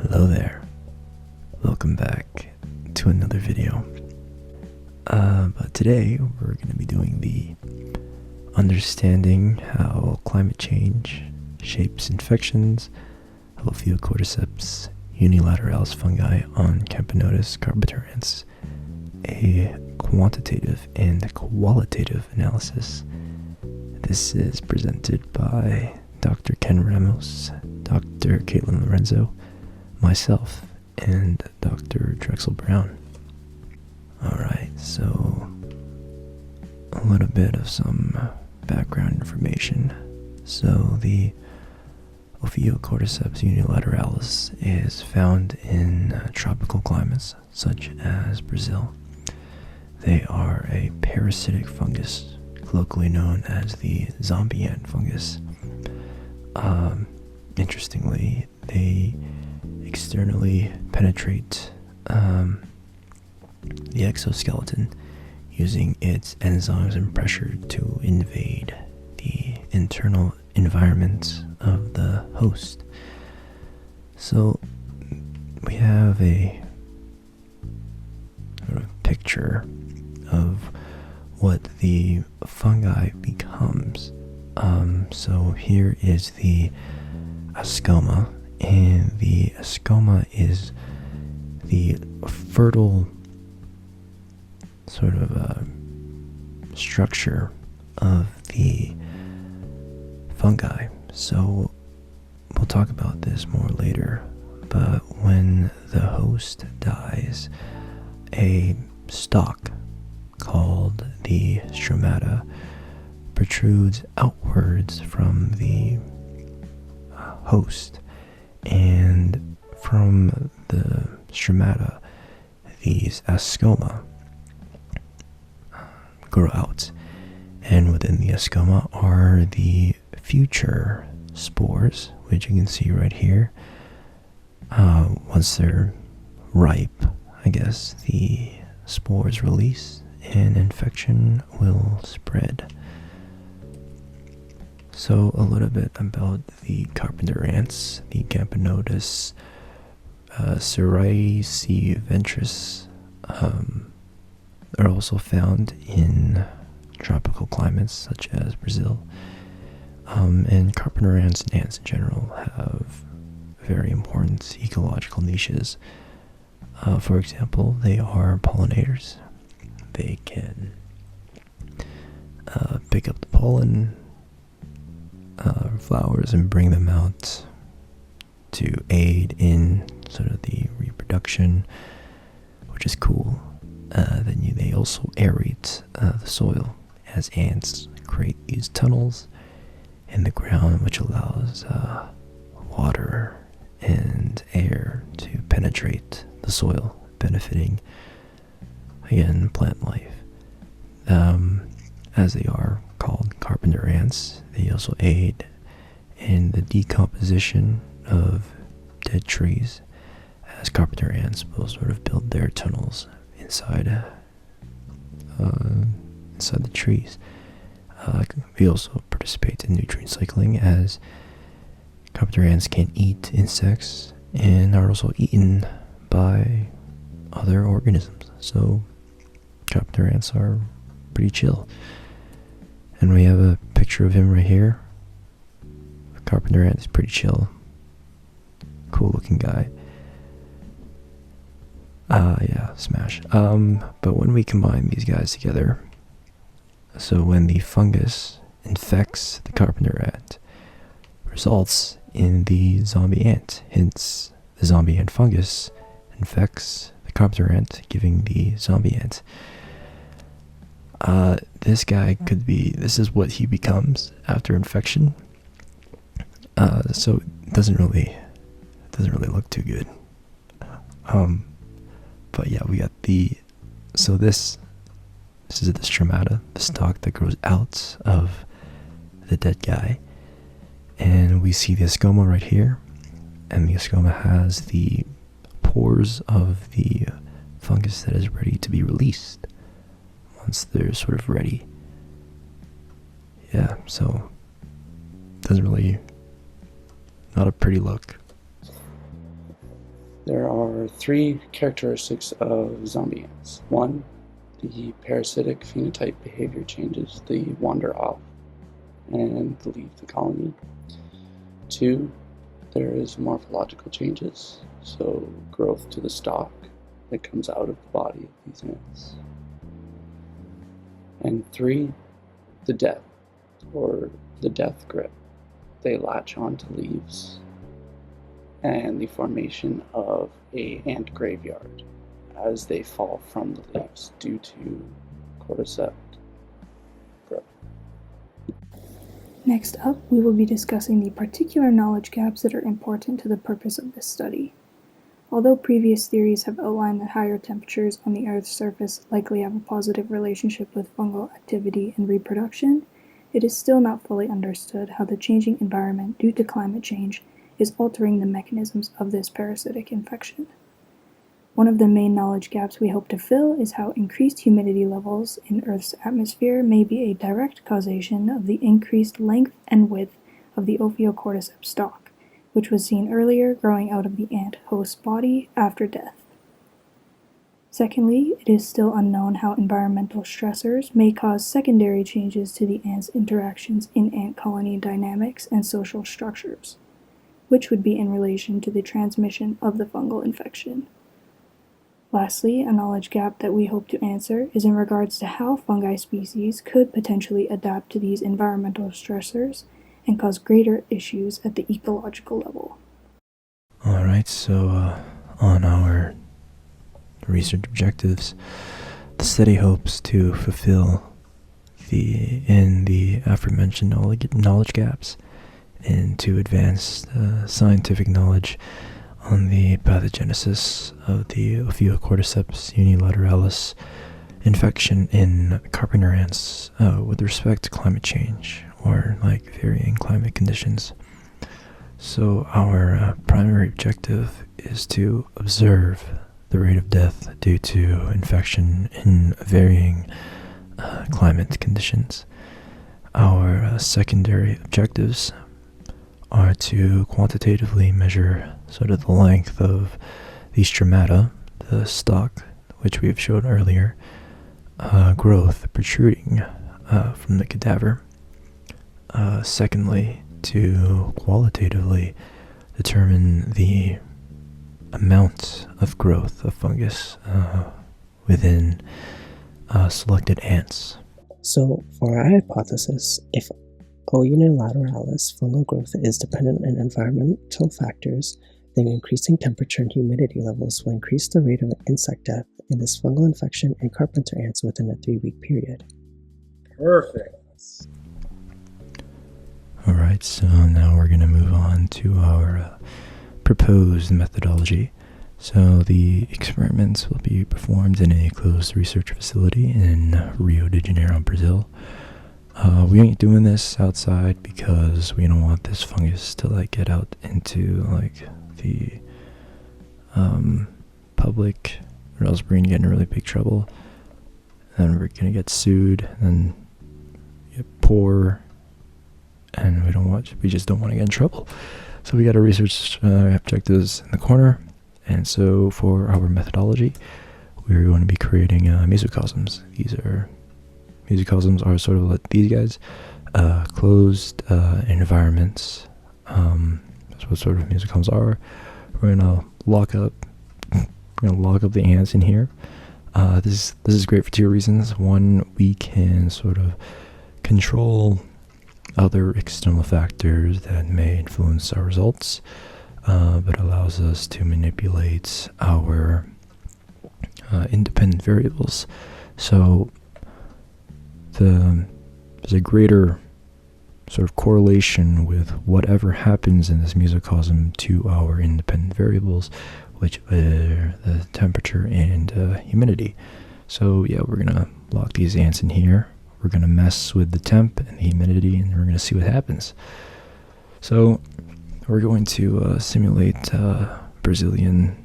Hello there, welcome back to another video. But today we're going to be doing the understanding how climate change shapes infections of Ophiocordyceps unilateralis fungi on Camponotus carpenter-ants, a quantitative and qualitative analysis. This is presented by Dr. Ken Ramos, Dr. Caitlin Lorenzo, myself, and Dr. Drexel Brown. Alright, so a little bit of some background information. So the Ophiocordyceps unilateralis is found in tropical climates such as Brazil. They are a parasitic fungus, colloquially known as the zombie ant fungus. Interestingly, they externally penetrate the exoskeleton using its enzymes and pressure to invade the internal environment of the host. So we have a sort of picture of what the fungi becomes. So here is the ascoma, and the ascoma is the fertile sort of structure of the fungi. So we'll talk about this more later, but when the host dies, a stalk called the stromata protrudes outwards from the host, and from the stromata these ascoma grow out, and within the ascoma are the future spores, which you can see right here. Once they're ripe, I guess, the spores release and infection will spread. So a little bit about the carpenter ants. The Camponotus cericiventris are also found in tropical climates such as Brazil. And carpenter ants and ants in general have very important ecological niches. For example, they are pollinators. They can pick up the pollen flowers and bring them out to aid in sort of the reproduction, which is cool. Then they also aerate the soil, as ants create these tunnels in the ground, which allows water and air to penetrate the soil, benefiting, again, plant life. As they are called carpenter ants, they also aid in the decomposition of dead trees, as carpenter ants will sort of build their tunnels inside the trees. We also participate in nutrient cycling, as carpenter ants can eat insects and are also eaten by other organisms. So carpenter ants are pretty chill. And we have a picture of him right here. A carpenter ant is pretty chill. Cool looking guy. Yeah, smash. But when we combine these guys together, so when the fungus infects the carpenter ant, results in the zombie ant. Hence, the zombie ant fungus infects the carpenter ant, giving the zombie ant. This guy this is what he becomes after infection. So it doesn't really look too good. But yeah, we got so this is the stromata, the stalk that grows out of the dead guy. And we see the ascoma right here, and the ascoma has the pores of the fungus that is ready to be released once they're sort of ready. Yeah, so doesn't really, not a pretty look. Three characteristics of zombie ants. One, the parasitic phenotype behavior changes. They wander off and leave the colony. Two, there is morphological changes, so growth to the stalk that comes out of the body of these ants. And three, the death, or the death grip. They latch onto leaves and the formation of an ant graveyard as they fall from the leaves due to cordyceps growth. Next up, we will be discussing the particular knowledge gaps that are important to the purpose of this study. Although previous theories have outlined that higher temperatures on the Earth's surface likely have a positive relationship with fungal activity and reproduction, it is still not fully understood how the changing environment due to climate change is altering the mechanisms of this parasitic infection. One of the main knowledge gaps we hope to fill is how increased humidity levels in Earth's atmosphere may be a direct causation of the increased length and width of the Ophiocordyceps stalk, which was seen earlier growing out of the ant host body after death. Secondly, it is still unknown how environmental stressors may cause secondary changes to the ant's interactions in ant colony dynamics and social structures, which would be in relation to the transmission of the fungal infection. Lastly, a knowledge gap that we hope to answer is in regards to how fungi species could potentially adapt to these environmental stressors and cause greater issues at the ecological level. Alright, so on our research objectives, the study hopes to fulfill the aforementioned knowledge gaps and to advance scientific knowledge on the pathogenesis of the Ophiocordyceps unilateralis infection in carpenter ants with respect to climate change or varying climate conditions. So our primary objective is to observe the rate of death due to infection in varying climate conditions. Our secondary objectives are to quantitatively measure sort of the length of the stromata, the stalk, which we have shown earlier, growth protruding from the cadaver. Secondly, to qualitatively determine the amount of growth of fungus within selected ants. So, for our hypothesis, if O. unilateralis fungal growth is dependent on environmental factors, then increasing temperature and humidity levels will increase the rate of insect death in this fungal infection in carpenter ants within a 3-week period. Perfect. Alright, so now we're going to move on to our proposed methodology. So the experiments will be performed in a closed research facility in Rio de Janeiro, Brazil. We ain't doing this outside because we don't want this fungus to get out into the public, or else we're gonna get in really big trouble. And we're gonna get sued and get poor, and we just don't want to get in trouble. So we got our research objectives in the corner, and so for our methodology, we're going to be creating mesocosms. Mesocosms are sort of like these guys, closed environments. That's what sort of mesocosms are. We're gonna lock up the ants in here. This is great for two reasons. One, we can sort of control other external factors that may influence our results, but allows us to manipulate our independent variables. So there's a greater sort of correlation with whatever happens in this mesocosm to our independent variables, which are the temperature and humidity. So yeah, we're gonna lock these ants in here. We're gonna mess with the temp and the humidity, and we're gonna see what happens. So we're going to simulate Brazilian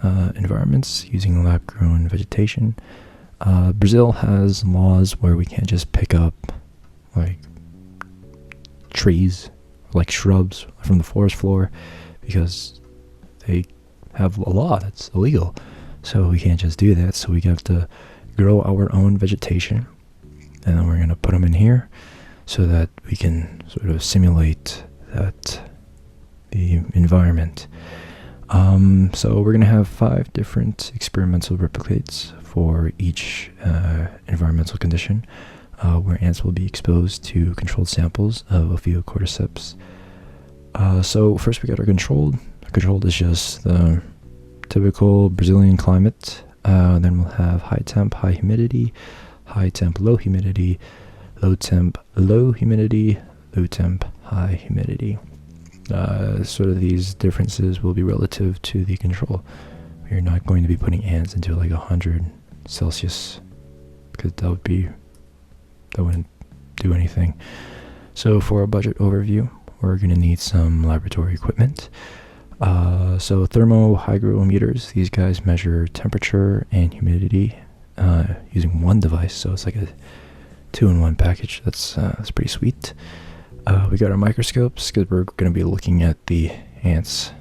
environments using lab-grown vegetation. Brazil has laws where we can't just pick up trees, shrubs from the forest floor, because they have a law that's illegal. So we can't just do that. So we have to grow our own vegetation, and then we're going to put them in here so that we can sort of simulate the environment. So we're going to have 5 different experimental replicates for each environmental condition, where ants will be exposed to controlled samples of Ophiocordyceps. So first we got our controlled. Controlled is just the typical Brazilian climate. Then we'll have high temp, high humidity, high temp, low humidity, low temp, low humidity, low temp, high humidity. Sort of these differences will be relative to the control. We're not going to be putting ants into like 100 Celsius because that wouldn't do anything. So for a budget overview, we're going to need some laboratory equipment. So thermohygrometers, these guys measure temperature and humidity using one device, so it's like a 2-in-1 package. That's pretty sweet. We got our microscopes because we're going to be looking at the ants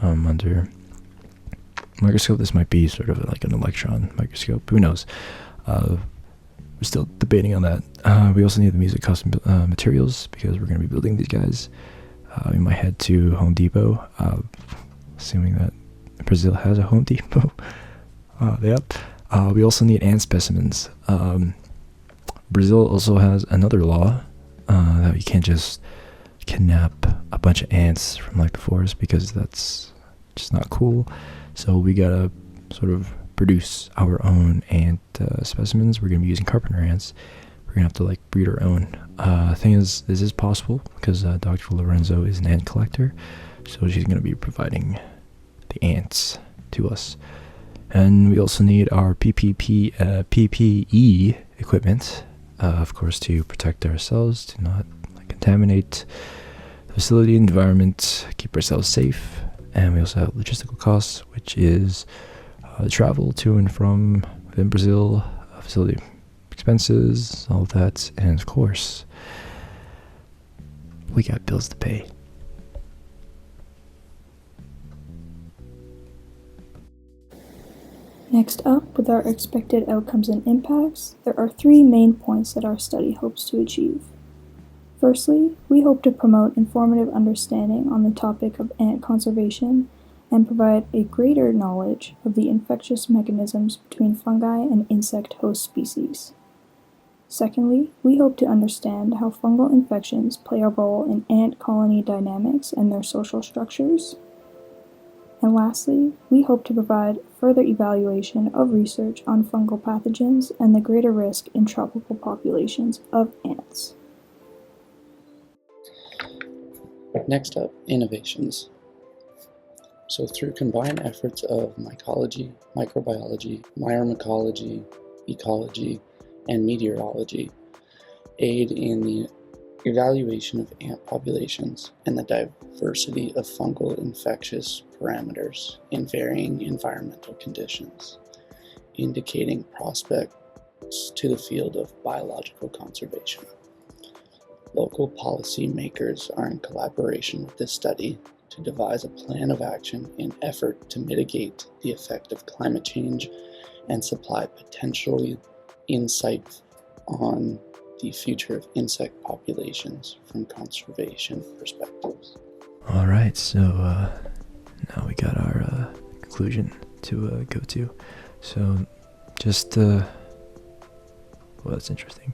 under microscope. This might be sort of like an electron microscope. Who knows? We're still debating on that. We also need the music custom materials because we're going to be building these guys. We might head to Home Depot, assuming that Brazil has a Home Depot. Yep. We also need ant specimens. Brazil also has another law that you can't just kidnap a bunch of ants from like the forest because that's just not cool. So we gotta sort of produce our own ant specimens. We're gonna be using carpenter ants. We're gonna have to like breed our own. Thing is, this is possible because Dr. Lorenzo is an ant collector, so she's gonna be providing the ants to us. And we also need our PPE equipment, of course, to protect ourselves, to not contaminate the facility environment, keep ourselves safe. And we also have logistical costs, which is travel to and from within Brazil, facility expenses, all of that, and of course, we got bills to pay. Next up, with our expected outcomes and impacts, there are 3 main points that our study hopes to achieve. Firstly, we hope to promote informative understanding on the topic of ant conservation and provide a greater knowledge of the infectious mechanisms between fungi and insect host species. Secondly, we hope to understand how fungal infections play a role in ant colony dynamics and their social structures. And lastly, we hope to provide further evaluation of research on fungal pathogens and the greater risk in tropical populations of ants. Next up, innovations. So through combined efforts of mycology, microbiology, myrmecology, ecology, and meteorology, aid in the evaluation of ant populations and the diversity of fungal infectious parameters in varying environmental conditions, indicating prospects to the field of biological conservation. Local policy makers are in collaboration with this study to devise a plan of action in effort to mitigate the effect of climate change and supply potentially insight on the future of insect populations from conservation perspectives. All right, so now we got our conclusion to go to. So just, well, that's interesting.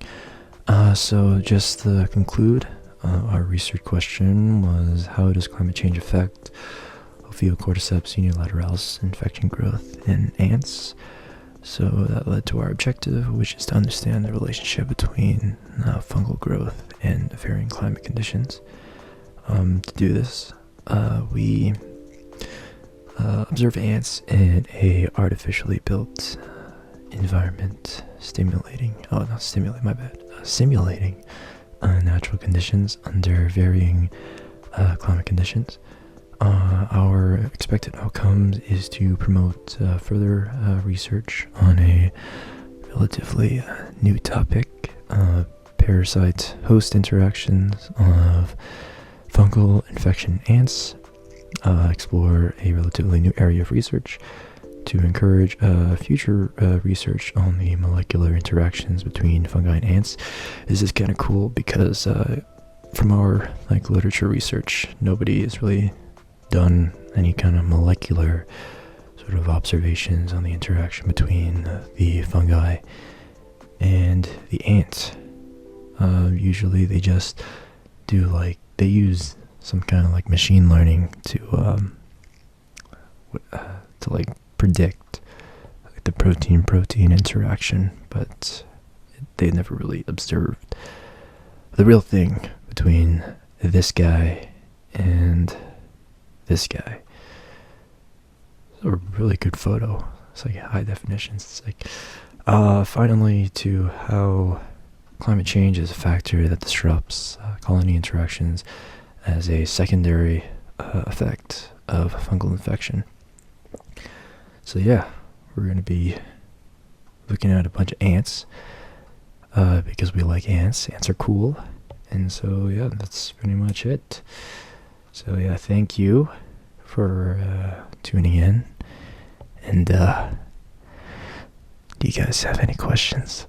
So just to conclude, our research question was, how does climate change affect Ophiocordyceps unilateralis infection growth in ants? So that led to our objective, which is to understand the relationship between fungal growth and varying climate conditions. To do this, we observe ants in a artificially built environment, simulating natural conditions under varying climate conditions. Our expected outcomes is to promote further research on a relatively new topic, parasite-host interactions of fungal infection ants, explore a relatively new area of research to encourage future research on the molecular interactions between fungi and ants. This is kind of cool because from our literature research, nobody has really done any kind of molecular sort of observations on the interaction between the fungi and the ants. Usually they just do they use some kind of machine learning to predict the protein interaction, but they never really observed the real thing between this guy and this guy. It's a really good photo. It's high definition. It's finally, to how climate change is a factor that disrupts colony interactions as a secondary effect of fungal infection. So yeah, we're going to be looking at a bunch of ants because we like ants. Ants are cool. And so yeah, that's pretty much it. So yeah, thank you for tuning in. And do you guys have any questions?